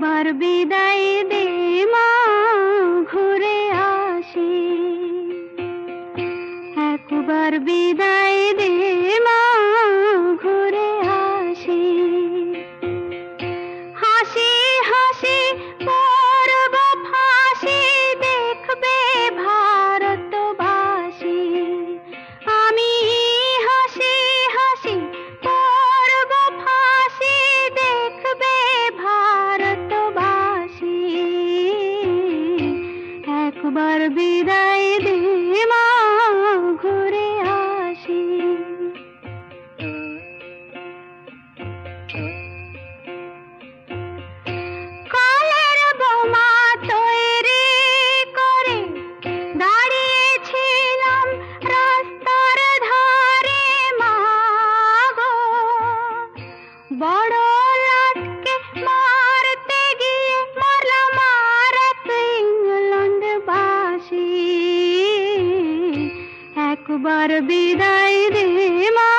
একবার বিদায় দে মা, ঘুরে আসি। একবার বিদায় দে মা, ঘুরে আসি। হাসি হাসি পরব ফাঁসি, দেখবে ভারতবাসী। আমি হাসি হাসি পরব ফাঁসি, দেখবে ভারতবাসী। একবার বিদায় দে মা, ঘুরে আসি। কালের বোমা তৈরি করে দাঁড়িয়েছিলাম রাস্তার ধারে মা গো। বড় লাটকে মারতে গিয়ে মরলাম আর এক ইংল্যান্ডবাসী। একবার বিদায় দে মা,